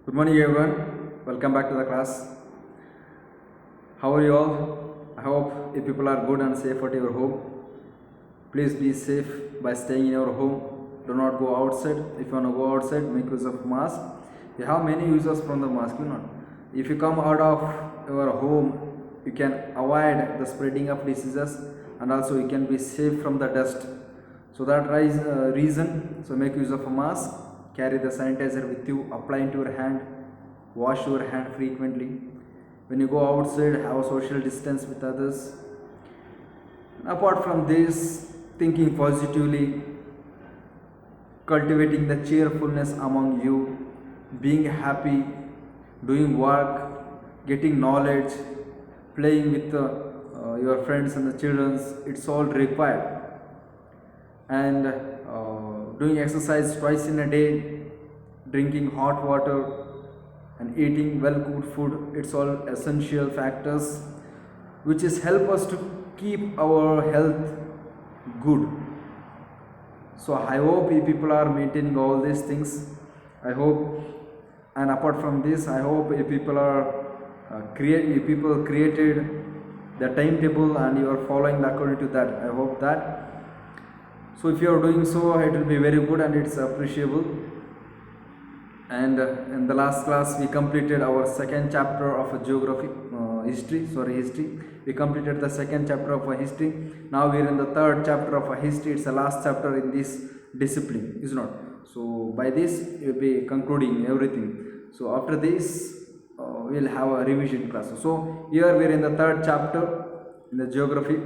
Good morning, everyone. Welcome back to the class. How are you all? I hope you people are good and safe at your home. Please be safe by staying in your home. Do not go outside. If you want to go outside, make use of mask. You have many uses from the mask. If you come out of your home, you can avoid the spreading of diseases, and also you can be safe from the dust. So that reason, so make use of a mask. Carry the sanitizer with you. Apply into your hand. Wash your hand frequently. When you go outside, have a social distance with others. Apart from this, thinking positively, cultivating the cheerfulness among you, being happy, doing work, getting knowledge, playing with your friends and the children, it's all required. And doing exercise twice in a day, drinking hot water, and eating well cooked food, it's all essential factors which is help us to keep our health good. So I hope you people are maintaining all these things. I hope, and apart from this, I hope you people are you people created the timetable and you are following according to that. I hope that. So if you are doing so, it will be very good and it's appreciable. And in the last class we completed our second chapter of geography, history. We completed the second chapter of history. Now we are in the third chapter of history. It's the last chapter in this discipline, is not? So by this we will be concluding everything. So after this we will have a revision class. So here we are in the third chapter in the geography.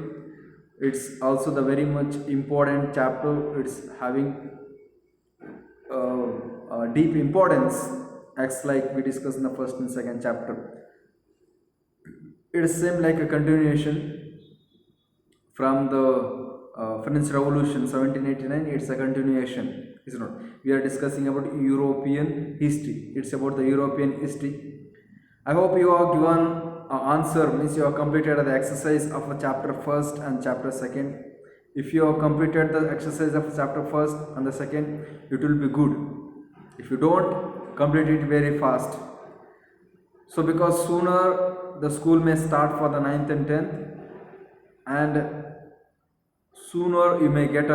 It's also the very much important chapter. It's having deep importance, acts like we discussed in the first and second chapter. It is same like a continuation from the French Revolution 1789. It's a continuation, is it not? We are discussing about European history. It's about the European history. I hope you are given answer, means you have completed the exercise of chapter first and chapter second. If you have completed the exercise of chapter first and the second, it will be good. If you don't, complete it very fast. So because sooner the school may start for the 9th and 10th, and sooner you may get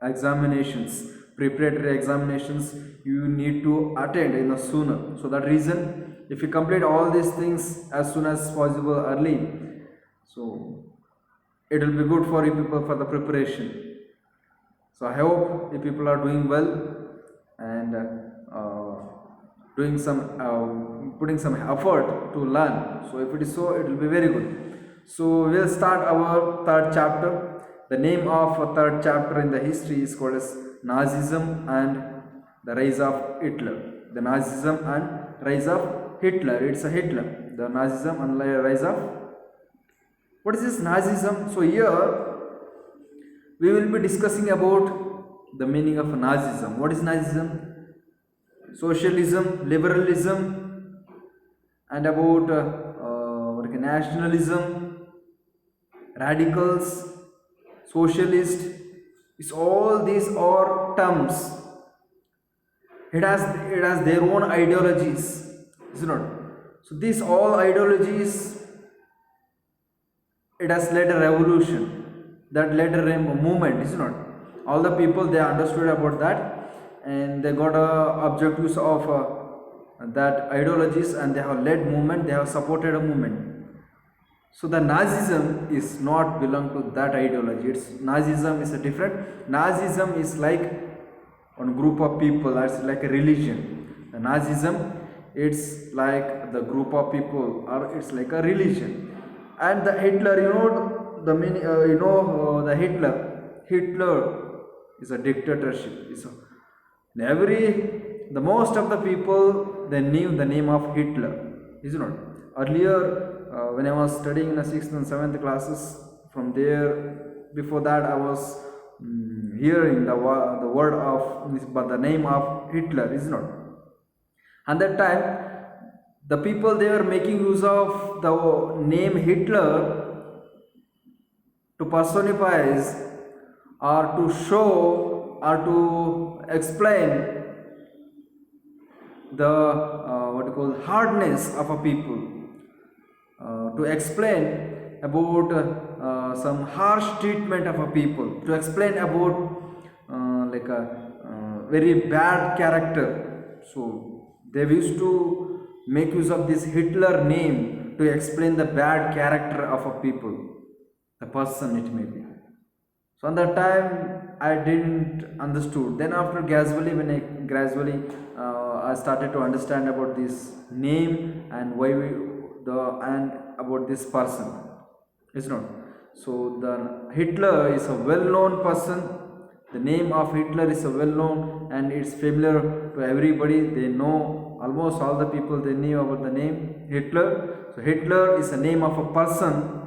examinations, preparatory examinations you need to attend in the sooner. So that reason, if you complete all these things as soon as possible early, so it will be good for you people for the preparation. So I hope you people are doing well and doing some putting some effort to learn. So if it is so, it will be very good. So we'll start our third chapter. The name of a third chapter in the history is called as Nazism and the rise of Hitler. The Nazism and rise of Hitler. It's a Hitler. The Nazism and rise of. What is this Nazism? So here we will be discussing about the meaning of Nazism. What is Nazism? Socialism, liberalism, and about nationalism, radicals, socialist. It's all these are terms. It has their own ideologies, is it not? So these all ideologies, it has led a revolution, that led a movement, is it not? All the people, they understood about that, and they got objectives of that ideologies, and they have led movement, they have supported a movement. So the Nazism is not belong to that ideology. It's Nazism is a different. Nazism is like one group of people. It's like a religion. The Nazism, it's like the group of people, or it's like a religion. And the Hitler, the meaning, the Hitler is a dictatorship. The most of the people, they knew the name of Hitler, is it not? Earlier, when I was studying in the 6th and 7th classes, from there, before that I was hearing the word of, but the name of Hitler, is it not? And that time, the people, they were making use of the name Hitler to personify or to show or to explain the what you call hardness of a people, to explain about some harsh treatment of a people, to explain about like a very bad character. So they used to make use of this Hitler name to explain the bad character of a people, the person it may be. So on that time I didn't understood. Then after gradually, when I gradually I started to understand about this name and why we the and about this person. It's not. So the Hitler is a well-known person. The name of Hitler is a well-known and it's familiar to everybody. They know, almost all the people, they knew about the name Hitler. So Hitler is the name of a person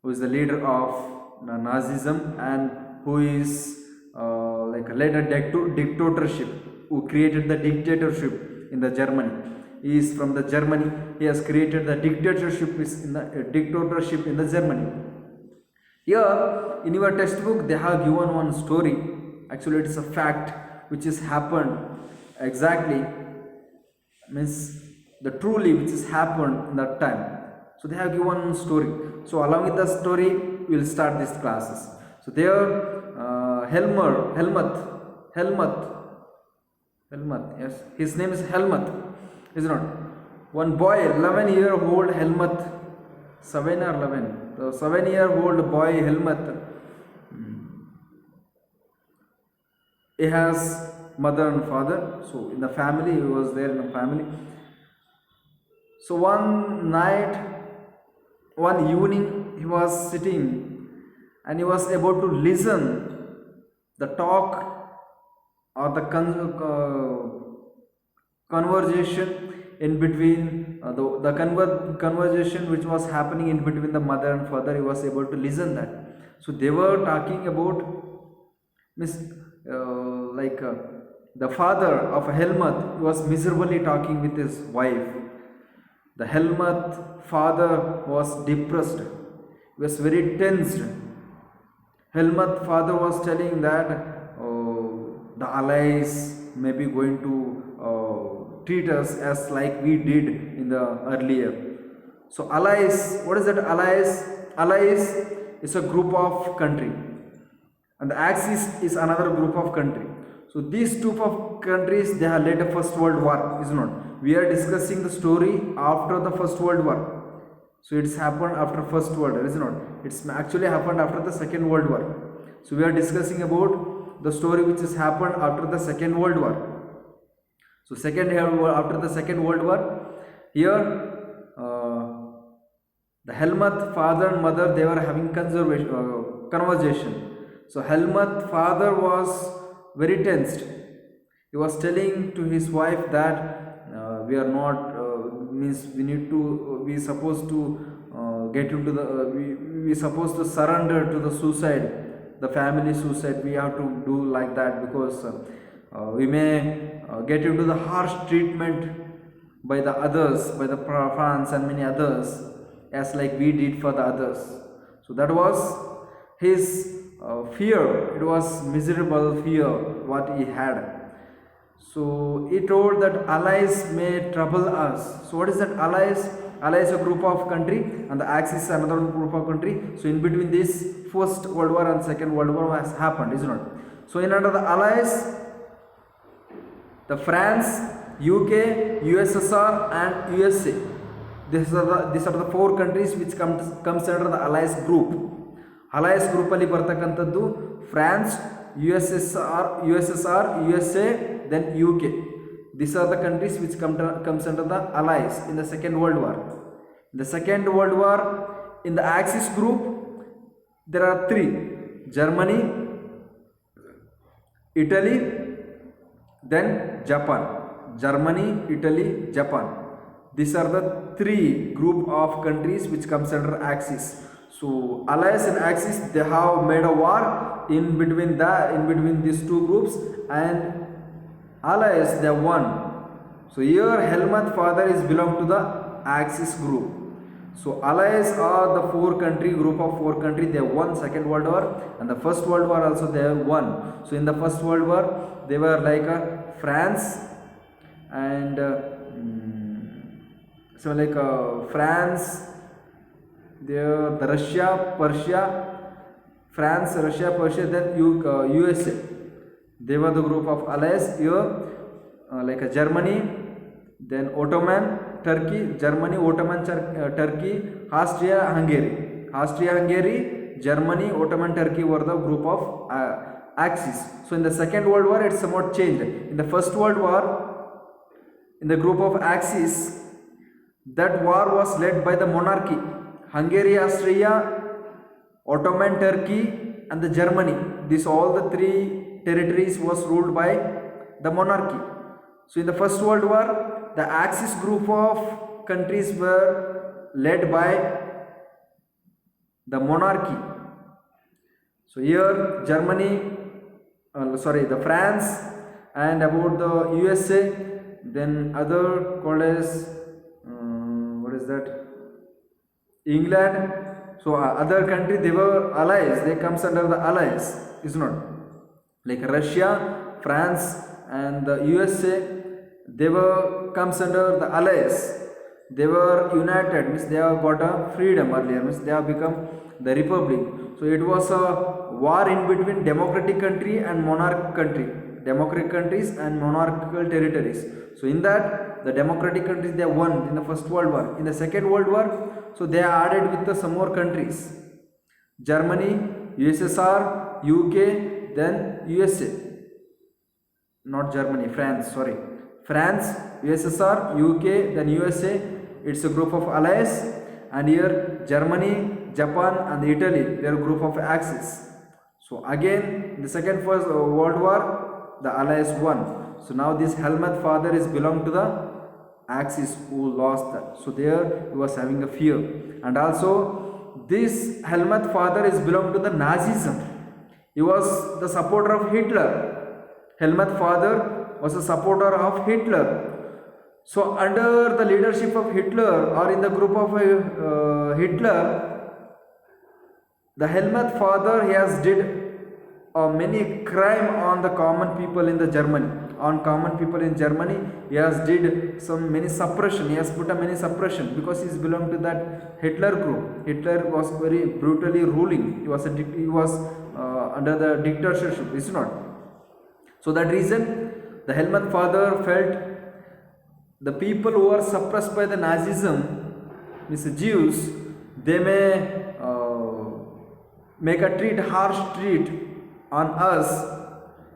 who is the leader of Nazism and who is like a later dictatorship, who created the dictatorship in the Germany. He is from the Germany. He has created the dictatorship in the Germany. Here in your textbook they have given one story. Actually it is a fact which has happened exactly, means the truly which has happened in that time. So they have given one story. So along with the story we will start these classes. So there Helmut, yes, his name is Helmut, is not. One boy, 11-year-old Helmut, 7 or 11, the 7-year-old boy Helmut, he has mother and father. So in the family, he was there in the family. So one night, one evening, he was sitting and he was able to listen the talk or the conversation in between the conversation which was happening in between the mother and father. He was able to listen that. So they were talking about the father of Helmut was miserably talking with his wife. The Helmut father was depressed. He was very tensed. Helmut father was telling that the Allies may be going to treat us as like we did in the earlier. So Allies, what is that Allies? Allies is a group of country and the Axis is another group of country. So these two of countries, they have led the First World War, is not. We are discussing the story after the First World War. So it's happened after First World War, is not. It's actually happened after the Second World War. So we are discussing about the story which has happened after the Second World War. So after the Second World War, here the Helmut father and mother, they were having conversation. So Helmut father was very tensed. He was telling to his wife that we are not means we need to we supposed to get into the we supposed to surrender to the suicide, the family suicide. We have to do like that because we may get into the harsh treatment by the others, by the France and many others, as like we did for the others. So that was his fear. It was miserable fear what he had. So he told that Allies may trouble us. So what is that Allies? Allies is a group of country and the Axis is another group of country. So in between this First World War and Second World War has happened, is not. So in under the Allies, the France, UK, USSR and USA. These are the four countries which comes under the Allies group. Allies group ಅಲ್ಲಿ ಬರ್ತಕ್ಕಂಥದ್ದು France, USSR, USA, then UK. These are the countries which comes under the Allies in the Second World War. In the Second World War, in the Axis group, there are three: Germany, Italy, then Japan. Germany, Italy, Japan. These are the three group of countries which comes under Axis. So Allies and Axis, they have made a war in between these two groups, and Allies they won. So here Helmut father is belong to the Axis group. So allies are the group of four country. They won Second World War, and the First World War also they won. So in the First World War, they were like France and France, the Russia, Persia, France, Russia, Persia, then USA. They were the group of allies here, Germany, then Ottoman, Turkey, Germany, Ottoman, Turkey, Austria-Hungary, Germany, Ottoman, Turkey were the group of Axis. So in the Second World War, it somewhat changed. In the First World War, in the group of Axis, that war was led by the monarchy. Hungary, Austria, Ottoman, Turkey, and the Germany. These all the three territories was ruled by the monarchy. So in the First World War, the Axis group of countries were led by the monarchy. So here Germany, the France, and about the USA, then other called as what is that? England. So other country, they were allies. They comes under the allies, is not like Russia, France, and the USA. They were comes under the allies. They were united, means they have got a freedom earlier, means they have become the republic. So it was a war in between democratic country and monarch country, democratic countries and monarchical territories. So in that, the democratic countries, they won in the First World War. In the Second World War, so they are added with some more countries: Germany, USSR, UK, then USA. Not Germany, France, sorry. France, USSR, UK, then USA. It's a group of allies. And here Germany, Japan, and Italy, they are a group of Axis. So again, in the Second World War, the allies won. So now this Helmut father is belong to the Axis who lost that. So there he was having a fear. And also this Helmut father is belong to the Nazism. He was the supporter of Hitler. Helmut father was a supporter of Hitler. So under the leadership of Hitler, or in the group of Hitler, the Helmut father, he has did many crime on the common people in the Germany. On common people in Germany, he has did some many suppression. He has put a many suppression because he is belonged to that Hitler group. Hitler was very brutally ruling. He was under the dictatorship. Is not. So that reason, the Helmut father felt the people who are suppressed by the Nazism, means Jews, they may make a harsh treat on us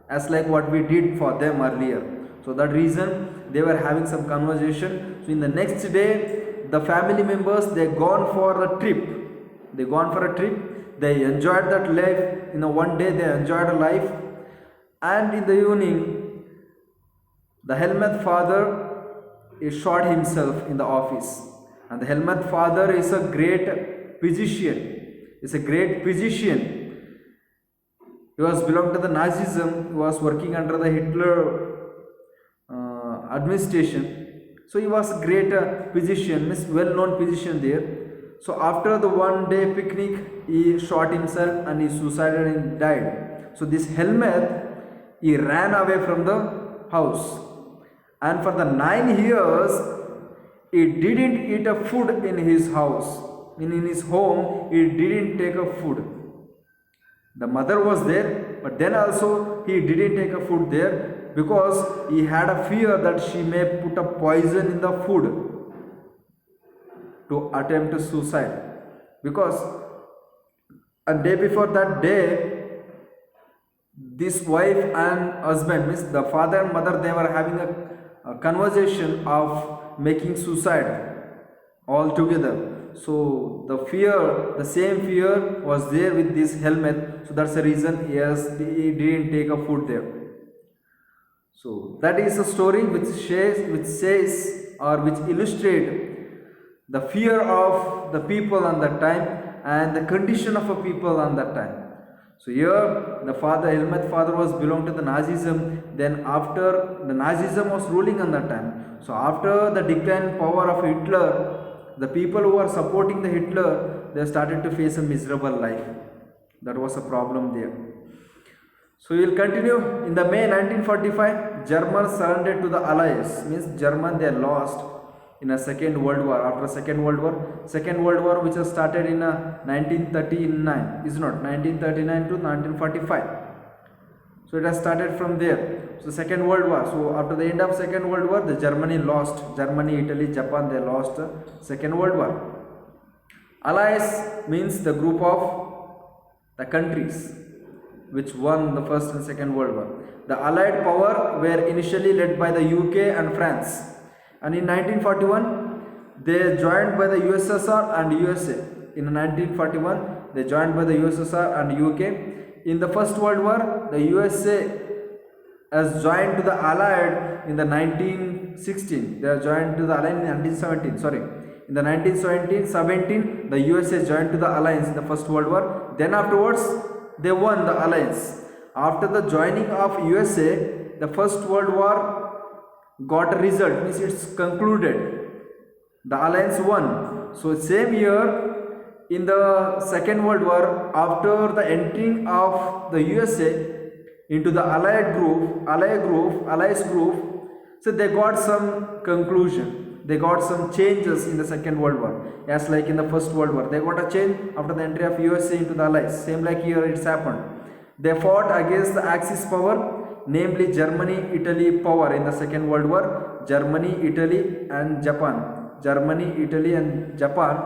as like what we did for them earlier. So that reason they were having some conversation. So in the next day, the family members, they gone for a trip. They gone for a trip. They enjoyed that life. One day they enjoyed a life. And in the evening, the Helmut father he shot himself in the office. And the Helmut father is a great physician. Is a great physician. He was belonged to the Nazism. He was working under the Hitler administration. So he was a great physician, means well-known physician there. So after the one-day picnic, he shot himself and he suicided and died. So this Helmut, he ran away from the house. And for the 9 years, he didn't eat a food in his house. In his home, he didn't take a food. The mother was there, but then also he didn't take a food there because he had a fear that she may put a poison in the food to attempt suicide. Because a day before that day, this wife and husband, means the father and mother, they were having a conversation of making suicide all together. So the fear, the same fear was there with this Helmut. So that's the reason he didn't take a food there. So that is a story which says or which illustrates the fear of the people on that time and the condition of a people on that time. So here the Helmut father was belonged to the Nazism. Then after the Nazism was ruling on that time. So after the decline power of Hitler, The people who are supporting the Hitler, they started to face a miserable life. That was a problem there. So we will continue. In the May 1945, Germans surrendered to the Allies. Means German they lost in a Second World War. After Second World War which was started in 1939, is not 1939 to 1945. So it has started from there. So Second World War. So after the end of Second World War, the Germany lost. Germany, Italy, Japan, they lost Second World War. Allies means the group of the countries which won the First and Second World War. The Allied power were initially led by the UK and France. And in 1941, they joined by the USSR and USA. In 1941, they joined by the USSR and UK. In the First World War, the USA has joined to the Allied in the 1916. They are joined to the Allied in 1917. Sorry. In the 1917, the USA joined to the alliance in the First World War. Then afterwards, they won the alliance. After the joining of USA, the First World War got a result, means it's concluded. The alliance won. So same year, in the Second World War, after the entering of the USA into the Allies group, so they got some conclusion. They got some changes in the Second World War. As like in the First World War, they got a change after the entry of USA into the Allies. Same like here it's happened. They fought against the Axis power, namely Germany, Italy power in the Second World War. Germany, Italy and Japan. Germany, Italy and Japan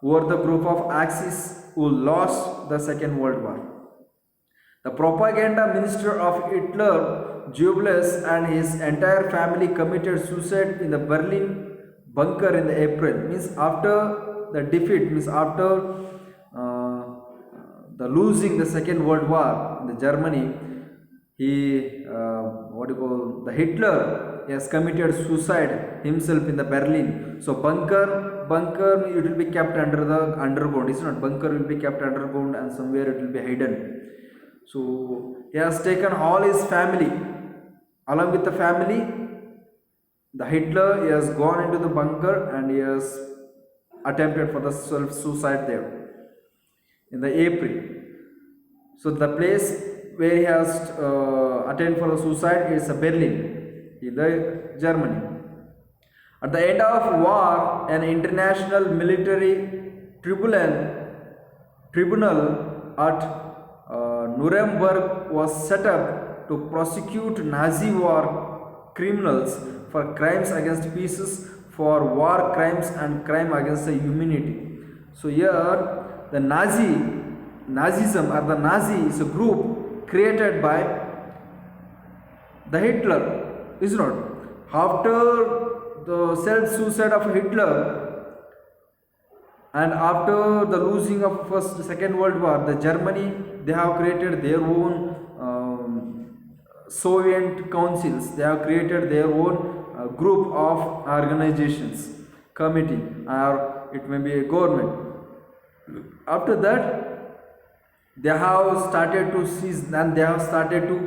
were the group of Axis who lost the Second World War. The propaganda minister of Hitler, Goebbels, and his entire family committed suicide in the Berlin bunker in the April. Means after the defeat, means after the losing the Second World War in the Germany, the Hitler has committed suicide himself in the Berlin. So bunker it will be kept under the underground. It's not bunker will be kept underground and somewhere it will be hidden. So he has taken all his family. Along with the family, the Hitler has gone into the bunker and he has attempted for the self-suicide there in the April. So the place where he has attempted for the suicide is Berlin, in the Germany. At the end of war, an international military tribunal at Nuremberg was set up to prosecute Nazi war criminals for crimes against peace, for war crimes and crime against the humanity. So here the Nazism or the Nazi is a group created by the Hitler, is not. After the self-suicide of Hitler and after the losing of Second World War, the Germany, they have created their own Soviet councils. They have created their own group of organizations, committee, or it may be a government. After that, they have started to seize and they have started to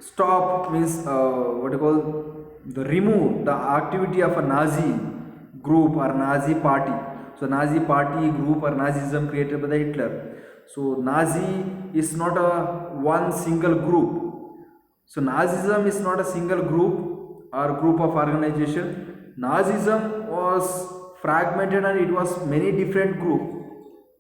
stop, means remove the activity of a Nazi group or Nazi party. So Nazi party group or Nazism created by the Hitler. So Nazi is not a one single group. So Nazism is not a single group or group of organization. Nazism was fragmented and it was many different groups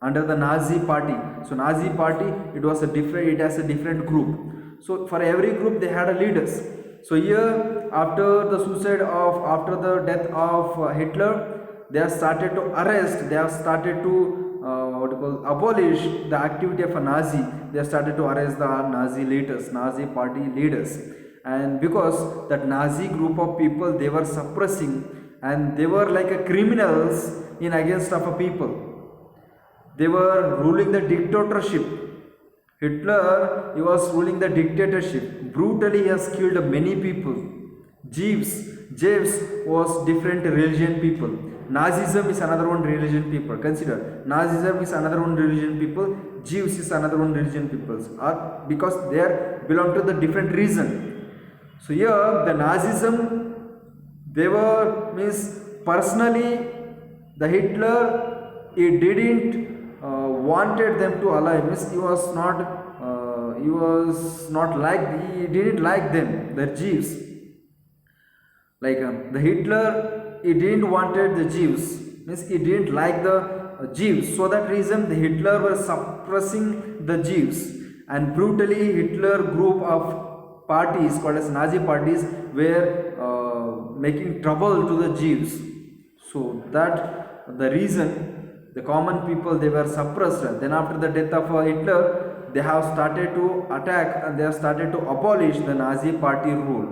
under the Nazi party. So Nazi party, it has a different group. So for every group they had a leaders. So here after the death of Hitler, they have started to arrest, they have started to abolish the activity of a Nazi. They have started to arrest the Nazi leaders, Nazi party leaders. And because that Nazi group of people, they were suppressing and they were like a criminals in against of a people. They were ruling the dictatorship. Hitler, he was ruling the dictatorship. Brutally, he has killed many people. Jews was different religion people. Nazism is another one religion people. Consider, Nazism is another one religion people. Jews is another one religion peoples. Because they belong to the different reason. So here, the Nazism, they were personally the Hitler, he didn't wanted them to alive, means he was not like, he didn't like them, the Jews. Like the Hitler, he didn't wanted the Jews, means he didn't like the Jews. So that reason the Hitler was suppressing the Jews, and brutally Hitler group of parties called as Nazi parties were making trouble to the Jews. So that the reason the common people, they were suppressed. Then after the death of Hitler, they have started to attack and they have started to abolish the Nazi party rule.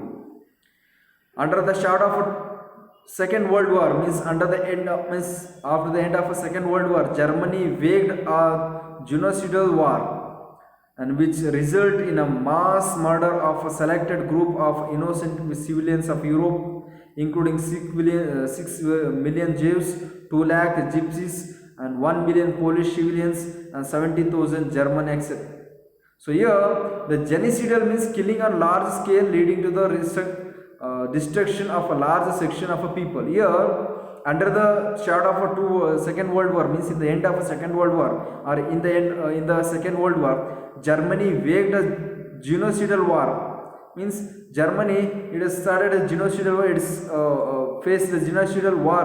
Under the shadow of Second World War, means under the end of, means after the end of a Second World War, Germany waged a genocidal war, and which result in a mass murder of a selected group of innocent civilians of Europe, including 6 million Jews, 2 lakh Gypsies, and 1 million Polish civilians, and 70,000 German exit. So here the genocidal means killing on large scale, leading to the destruction of a large section of a people. Here under the shadow of Second World War, means in the end of a Second World War, or in the end in the Second World War, Germany waged a genocidal war. Means Germany, it has started a genocidal war, it's faced the genocidal war,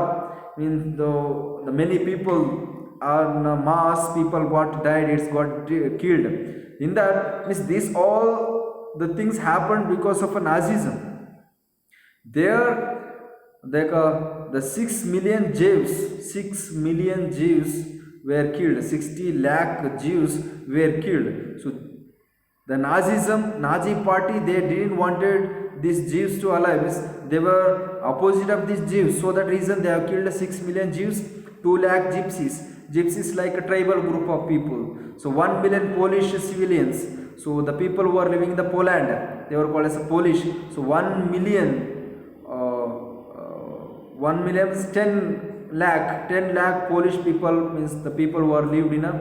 means the many people are mass people got died, it's got killed. In that means this all the things happened because of a Nazism. There the 6 million Jews were killed, 60 lakh Jews were killed. So the Nazi party, they didn't wanted these Jews to alive, they were opposite of these Jews. So that reason they have killed 6 million Jews, 2 lakh Gypsies like a tribal group of people. So 1 million Polish civilians, so the people who are living in the Poland, they were called as a Polish. So 1 million is 10 lakh Polish people, means the people who are lived in a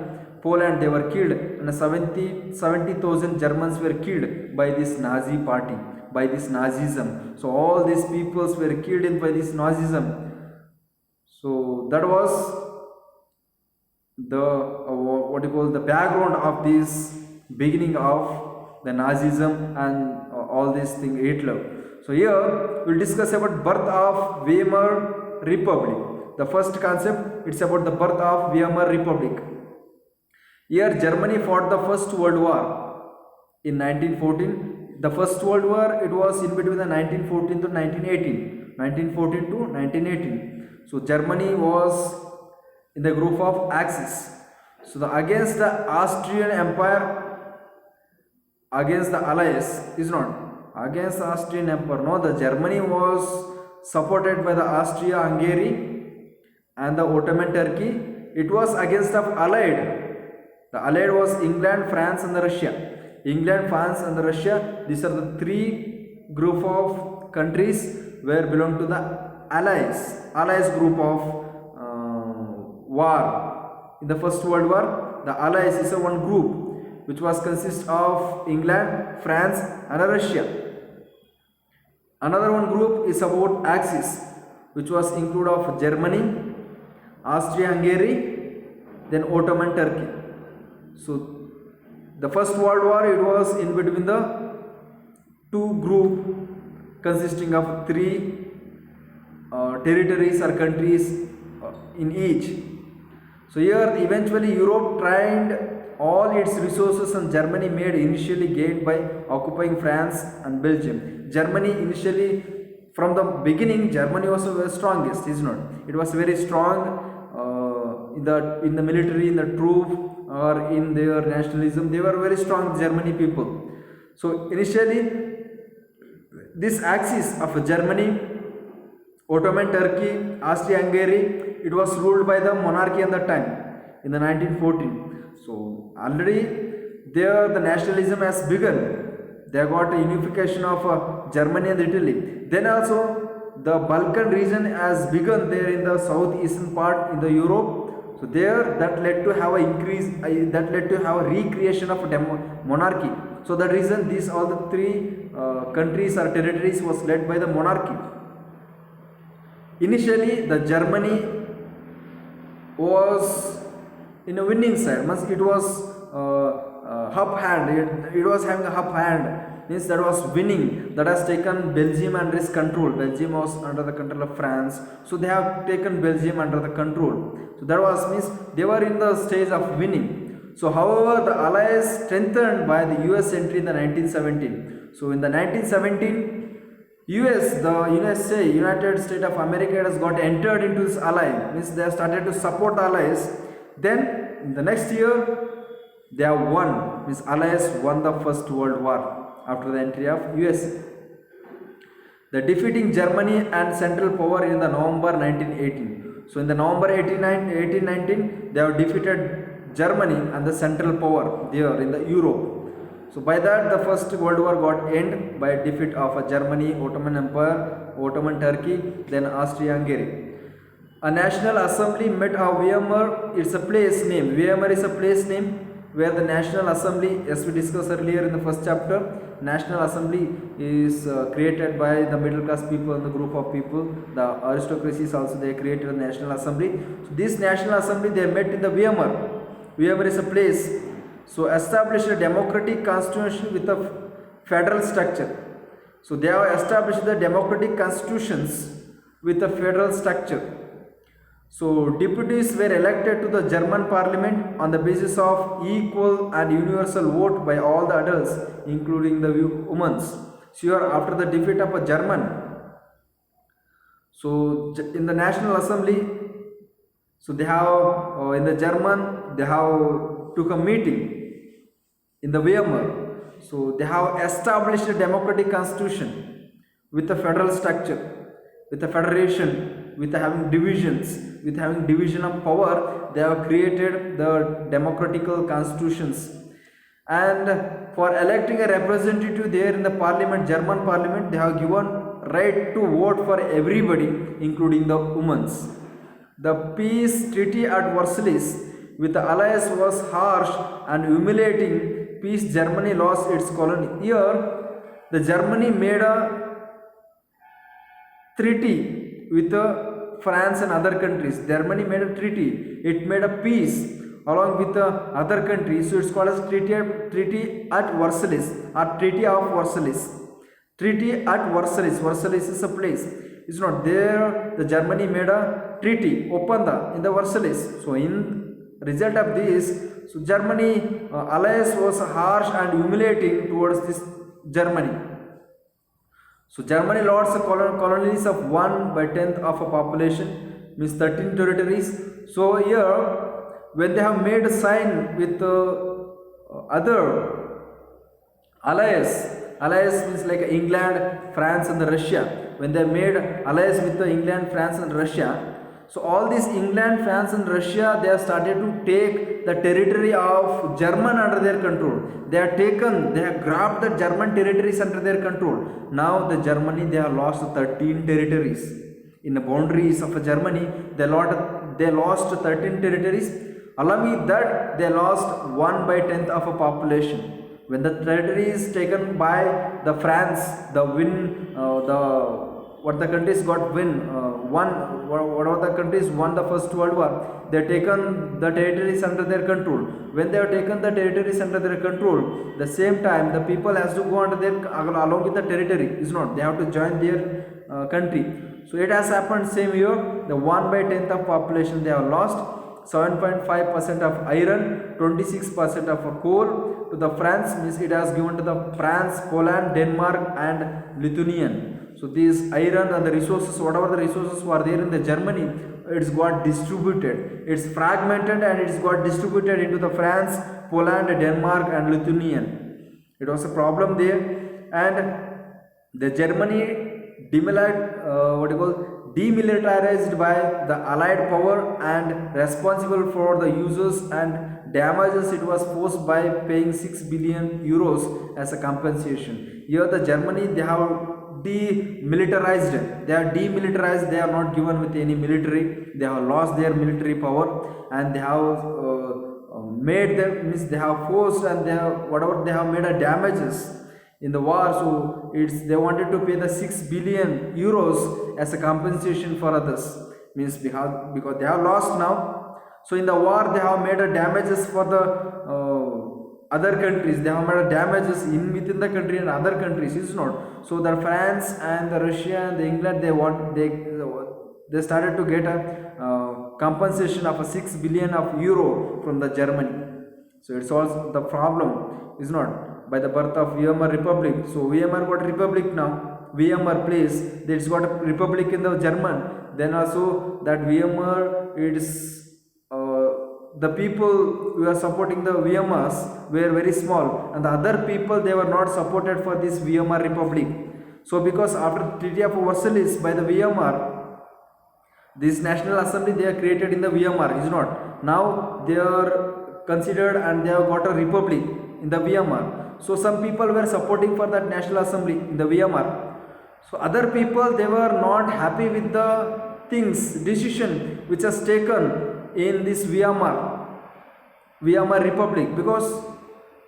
Poland, they were killed, and 70,000 Germans were killed by this Nazi party, by this Nazism. So all these peoples were killed by this Nazism. So that was the the background of this beginning of the Nazism and all these thing Hitler. So here we'll discuss about birth of Weimar Republic. The first concept, it's about the birth of Weimar Republic. Here Germany fought the First World War in 1914. The First World War, it was in between the 1914 to 1918. 1914 to 1918. So Germany was in the group of Axis. So against the Austrian Empire, against the Allies, is not against the Austrian Empire. No, the Germany was supported by the Austria-Hungary and the Ottoman Turkey. It was against the Allied. The Allied was England, France, and Russia. England, France, and Russia. These are the 3 group of countries where belong to the Allies group of war. In the First World War, the Allies is a one group which was consist of England, France, and Russia. Another one group is about Axis, which was include of Germany, Austria-Hungary, then Ottoman Turkey. So the First World War, it was in between the 2 group consisting of 3 territories or countries in each. So here eventually Europe tried all its resources, and Germany made initially gained by occupying France and Belgium. Germany initially, from the beginning, Germany was the strongest, is not? It was very strong in the military, in the troop, or in their nationalism. They were very strong, Germany people. So initially, this axis of Germany, Ottoman Turkey, Austria-Hungary, it was ruled by the monarchy at that time in the 1914. So already there the nationalism has begun. They got a unification of Germany and Italy. Then also the Balkan region has begun there in the southeastern part in the Europe. So there that led to have a increase, that led to have a recreation of monarchy. So that reason these all the 3 countries or territories was led by the monarchy. initially the Germany was in a winning side, means it was up hand, it was having a up hand, means that was winning, that has taken Belgium under its control. Belgium was under the control of France, so they have taken Belgium under the control. So that was means they were in the stage of winning. So however, the allies strengthened by the US entry in the 1917. So in the 1917, US, the USA, United States of America, has got entered into this ally, means they have started to support the allies. Then in the next year they have won, means allies won the First World War after the entry of US. The defeating Germany and Central Power in the November 1918. So in the November 1819 they have defeated Germany and the Central Power there in the Europe. So by that the First World War got end by defeat of Germany, Ottoman Empire, Ottoman Turkey, then Austria-Hungary. A National Assembly met at Weimar. It's a place name. Weimar is a place name where the National Assembly, as we discussed earlier in the first chapter, National Assembly is created by the middle class people and the group of people. The aristocracies also, they created a National Assembly. So this National Assembly, they met in the Weimar. Weimar is a place. So established a democratic constitution with a federal structure. So they have established the democratic constitutions with a federal structure. So deputies were elected to the German parliament on the basis of equal and universal vote by all the adults, including the women. So here after the defeat of a German, so in the National Assembly, so they have in the German, they have took a meeting in the Weimar. So they have established a democratic constitution with a federal structure, with a federation, with having divisions, with having division of power. They have created the democratical constitutions, and for electing a representative there in the parliament, German parliament, they have given right to vote for everybody, including the women. The peace treaty at Versailles with the allies was harsh and humiliating. Peace Germany lost its colony. Here the Germany made a treaty with France and other countries. Germany made a treaty. It made a peace along with the other countries. So it's called as treaty at Versailles or Treaty of Versailles. Treaty at Versailles. Versailles is a place. It's not there. The Germany made a treaty, Opanda, in the Versailles. So in result of this, so Germany alliance was harsh and humiliating towards this Germany. So Germany lost colonies of 1/10 of a population, means 13 territories. So here, when they have made a sign with other allies means like England, France and Russia. When they made allies with England, France and Russia, so all these England, France and Russia, they have started to take the territory of German under their control. They have grabbed the German territories under their control. Now the Germany, they have lost 13 territories. In the boundaries of Germany, they lost 13 territories. Along with that, they lost 1/10 of a population. When the territory is taken by the France, what the countries got whatever the countries won the First World War, they have taken the territories under their control. When they have taken the territories under their control, the same time the people has to go under their along with the territory. Is not, they have to join their country. So it has happened same year. The 1/10 of population they have lost. 7.5% of iron, 26% of coal to the France, means it has given to the France, Poland, Denmark and Lithuanian. So these iron and the resources, whatever the resources were there in the Germany, it's got distributed. It's fragmented and it's got distributed into the France, Poland, Denmark and Lithuanian. It was a problem there, and the Germany demilitarized by the Allied power and responsible for the uses and damages it was forced by paying 6 billion euros as a compensation. Here the Germany, they have demilitarized. They are not given with any military. They have lost their military power, and they have made them, means they have forced, and they have whatever they have made a damages in the war. So they wanted to pay the 6 billion euros as a compensation for others. Means because they have lost now. So in the war they have made a damages for the other countries. They have made a damages in within the country and other countries. It's not. So the France and the Russia and the England, they started to get a compensation of a 6 billion of euro from the Germany. So it solves the problem, is not, by the birth of Weimar Republic. So Weimar got republic now. Weimar place, it's got a republic in the German. Then also that Weimar, it's the people who are supporting the Weimars were very small, and the other people, they were not supported for this Weimar Republic. So because after Treaty of Versailles by the Weimar, this National Assembly they are created in the Weimar, is not. Now they are considered and they have got a republic in the Weimar. So some people were supporting for that National Assembly in the Weimar. So other people, they were not happy with the decision which was taken in this Weimar Republic, because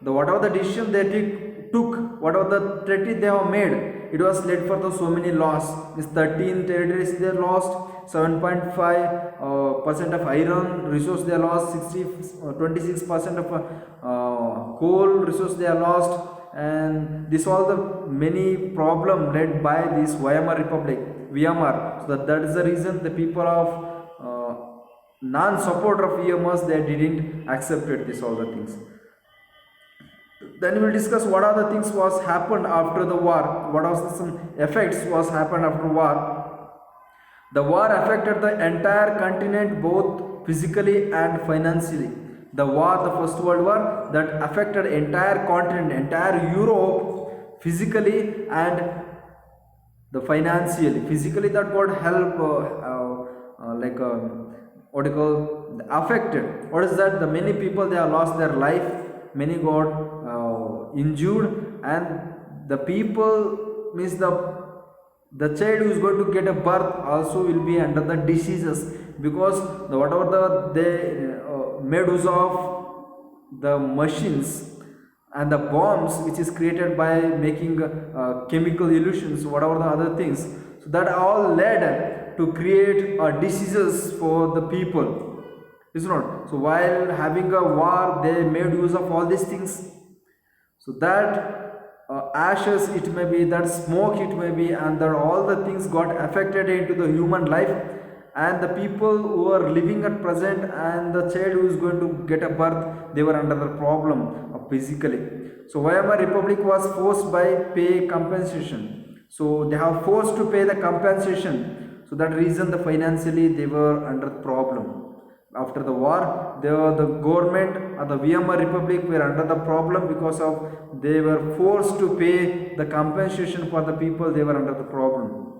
whatever the decision they took, whatever the treaty they have made, it was led for so many loss. This 13 territories they lost, 7.5% of iron resource they lost, 26% of coal resource they lost, and this all the many problem led by this Weimar Republic, Weimar. So that is the reason the people of non-supporter of Weimars, they didn't accepted this all the things. Then we will discuss what are the things was happened after the war, what was some effects was happened after war. The war affected the entire continent both physically and financially. The war, the First World War, that affected entire continent, entire Europe physically and the financially. Physically that got help what you call affected. What is that? The many people they have lost their life, many got injured, and the people means the child who is going to get a birth also will be under the diseases, because whatever they made use of the machines and the bombs which is created by making chemical illusions, whatever the other things, so that all led to create diseases for the people, is not. So while having a war they made use of all these things, so that ashes it may be, that smoke it may be, and that all the things got affected into the human life, and the people who are living at present and the child who is going to get a birth, they were under the problem of physically. So Weimar Republic was forced by pay compensation. So they have forced to pay the compensation. So that reason the financially they were under problem. After the war, the government of the Weimar Republic were under the problem because of they were forced to pay the compensation for the people, they were under the problem.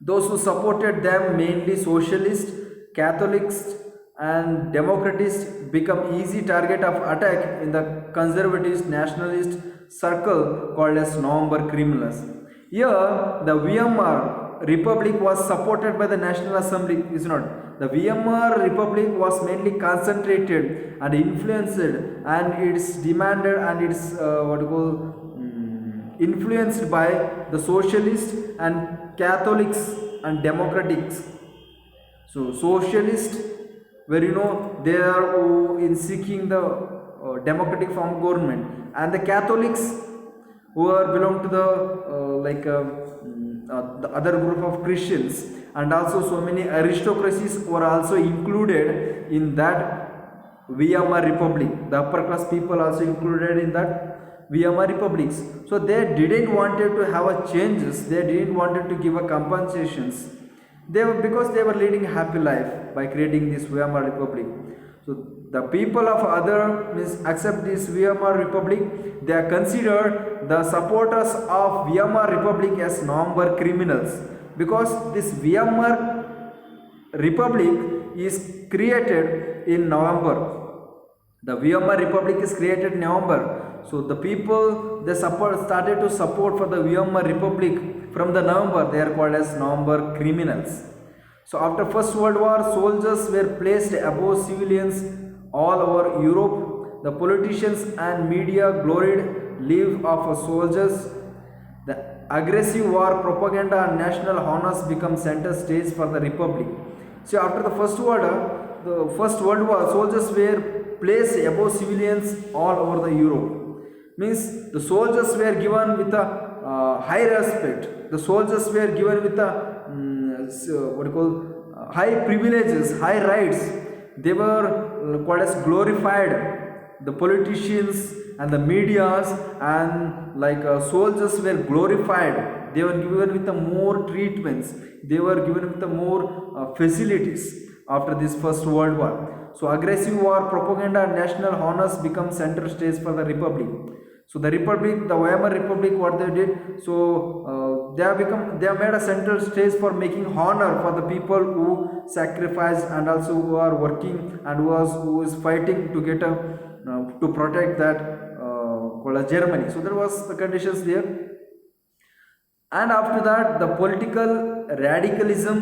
Those who supported them, mainly socialists, Catholics and Democrats, become easy target of attack in the conservative nationalist circle called as November criminals. Here the Weimar Republic was supported by the National Assembly, is not. The Weimar Republic was mainly concentrated and influenced, and it's demanded and it's influenced by the socialists and Catholics and Democrats. So socialists, where they are in seeking the democratic form of government, and the Catholics who are belong to the other group of Christians, and also so many aristocracies were also included in that Weimar Republic. The upper class people also included in that Weimar Republics. So they didn't wanted to have a changes, they didn't wanted to give a compensations. Because they were leading a happy life by creating this Weimar Republic. So the people of other accept this Weimar Republic, they are considered the supporters of Weimar Republic as November criminals, because this Weimar Republic is created in November. The Weimar Republic is created in November. So the people they started to support for the Weimar Republic from the November. They are called as November criminals. So after First World War, soldiers were placed above civilians all over Europe. The politicians and media gloried life of soldiers The aggressive war, propaganda, and national honors become center stage for the republic. So after the First World War, soldiers were placed above civilians all over the Europe. Means the soldiers were given with a high respect. The soldiers were given with a what you call high privileges, high rights. They were called as glorified. The politicians and the medias and soldiers were glorified. They were given with the more treatments. They were given with the more facilities after this First World War. So aggressive war, propaganda, and national honors become center stage for the republic. So the republic, the Weimar Republic, what they did, so they have made a central stage for making honor for the people who sacrificed and also who are working and who is fighting to get a to protect that called as Germany. So there was the conditions there. And after that, the political radicalism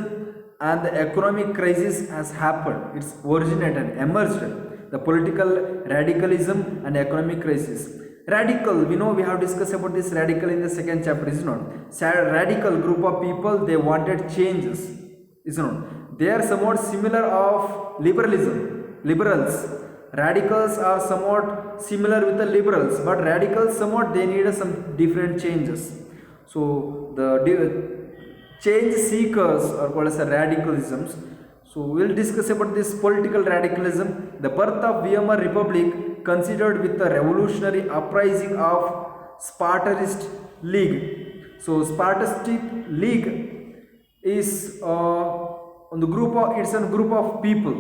and the economic crisis has happened. It's originated, emerged. The political radicalism and economic crisis. Radical, we know, we have discussed about this radical in the second chapter, is not. Radical group of people, they wanted changes, is not. They are somewhat similar of liberals. Radicals are somewhat similar with the liberals, but radicals somewhat they need some different changes. So the change seekers are called as radicalisms. So we'll discuss about this political radicalism. The birth of Weimar Republic considered with the revolutionary uprising of Spartacist League. So Spartacist League is on the group of, it's a group of people,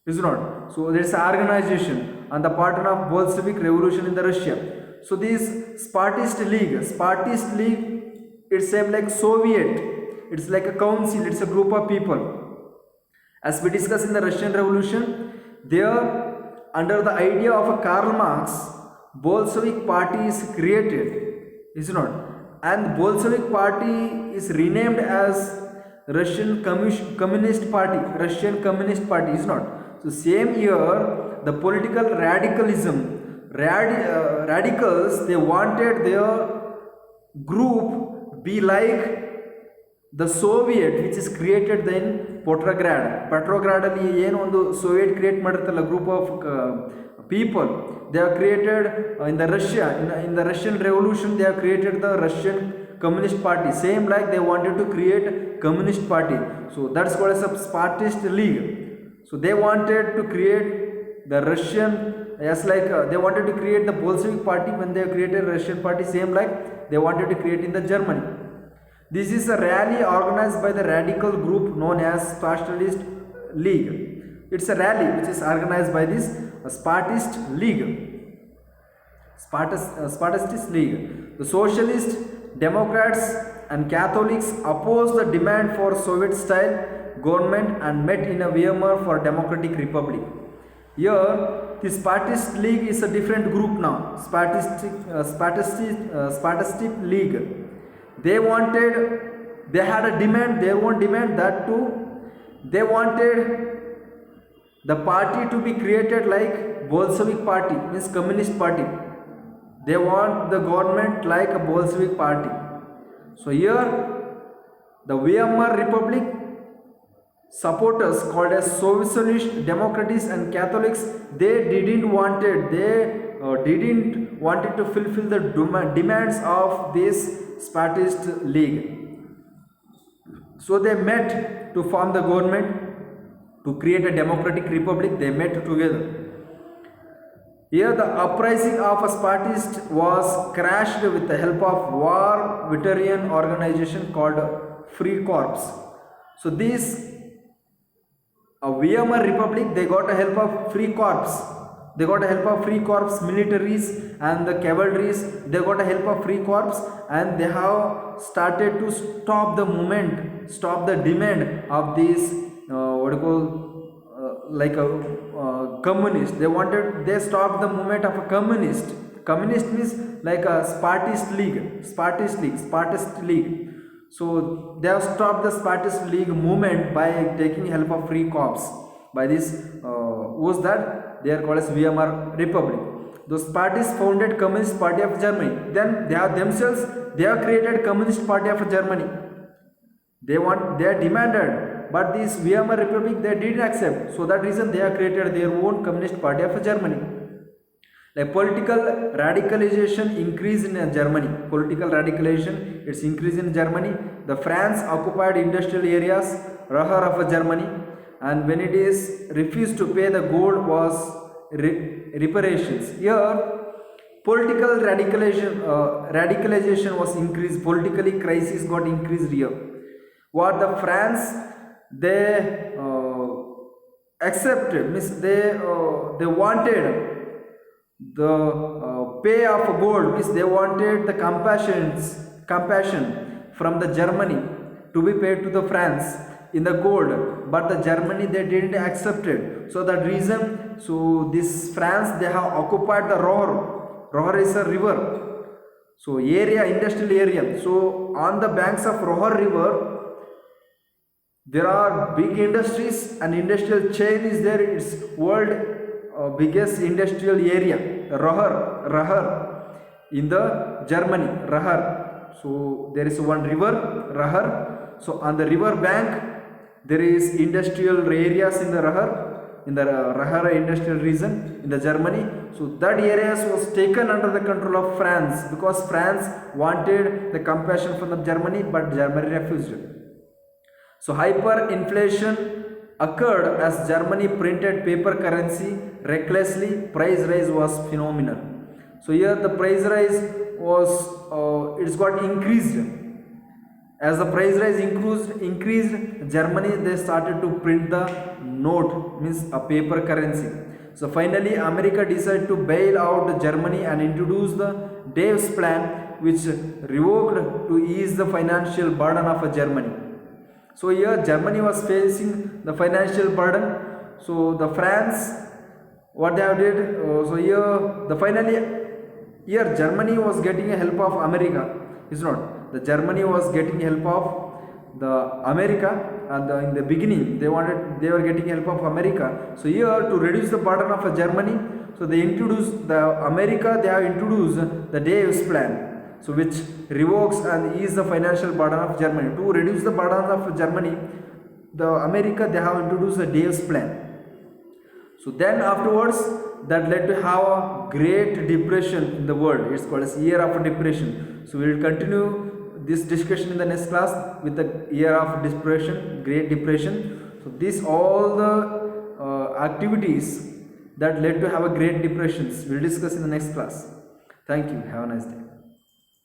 is not. So there is an organization on the pattern of Bolshevik revolution in the Russia. So this Spartacist League, it's same like Soviet. It's like a council. It's a group of people. As we discussed in the Russian Revolution, there under the idea of a Karl Marx, Bolshevik Party is created, is not, and Bolshevik Party is renamed as Russian Communist Party. Russian Communist Party is not. So same year, the political radicals, they wanted their group be like the Soviet, which is created then Petrograd ಅಲ್ಲಿ ಏನು ಒಂದು Soviet create ಮಾಡಿರ್ತಲ್ಲ group of people, they have created in the Russia, in the Russian Revolution, they have created the Russian Communist Party, same like they wanted to create Communist Party. So that's called as a Spartacist League. So they wanted to create the Russian, as like they wanted to create the Bolshevik Party when they created Russian Party, same like they wanted to create in the Germany. This is a rally organized by the radical group known as Spartacist League. It's a rally which is organized by this Spartacist League. Spartacist League. The Socialists, Democrats and Catholics opposed the demand for Soviet-style government and met in a Weimar for Democratic Republic. Here, the Spartacist League is a different group now. Spartacist League. They had a demand, their own demand, that too, they wanted the party to be created like Bolshevik Party, means Communist Party. They want the government like a Bolshevik Party. So here, the Weimar Republic supporters called as Socialist, Democrats and Catholics, they didn't wanted to fulfill the demands of this Spartacist League. So they met to form the government, to create a democratic republic. They met together. Here the uprising of a Spartacist was crashed with the help of war veteran organization called Free Corps. So this Weimar Republic, they got the help of Free Corps. They got the help of Free Corps militaries and the cavalries. They got the help of Free Corps, and they have started to stop the movement, stop the demand of these communist. They stopped the movement of a communist. Communist means like a Spartacist League. So they have stopped the Spartacist League movement by taking help of Free Corps. By this, who was that? They are called as Weimar Republic. Those parties founded Communist Party of Germany. Then they have themselves, they have created Communist Party of Germany. They demanded, but this Weimar Republic they didn't accept. So that reason they have created their own Communist Party of Germany. Like political radicalization increase in Germany. Political radicalization, it's increase in Germany. The France occupied industrial areas, Ruhr of Germany, and when it is refused to pay the gold was reparations. Here, political radicalization was increased. Politically, crisis got increased here. What the France they accepted means they wanted the pay of gold means they wanted the compassion from the Germany to be paid to the France in the gold, but the Germany they didn't accept it. So that reason, so this France they have occupied the Ruhr. Ruhr is a river, so area, industrial area. So on the banks of Ruhr river there are big industries and industrial chain is there. It's world biggest industrial area, Ruhr in the Germany, Ruhr. So there is one river, Ruhr. So on the river bank there is industrial areas in the Ruhr industrial region in the Germany. So that areas was taken under the control of France because France wanted the compassion from the Germany, but Germany refused it. So hyperinflation occurred as Germany printed paper currency recklessly. Price rise was phenomenal. So here the price rise was it's got increased. As the price rise increased, Germany they started to print the note, means a paper currency. So finally America decided to bail out Germany and introduce the Dave's plan, which revoked to ease the financial burden of Germany. So here Germany was facing the financial burden. So the France, what they have did, so here Germany was getting a help of America. It's not. The Germany was getting help of the America, and in the beginning they were getting help of America. So here to reduce the burden of Germany, so they have introduced the Dave's plan. So which revokes and ease the financial burden of Germany. To reduce the burden of Germany, the America they have introduced the Dave's plan. So then afterwards that led to have a great depression in the world. It's called as year of depression. So we will continue this discussion in the next class with the year of depression, Great Depression. So these all the activities that led to have a Great Depressions we'll discuss in the next class. Thank you. Have a nice day.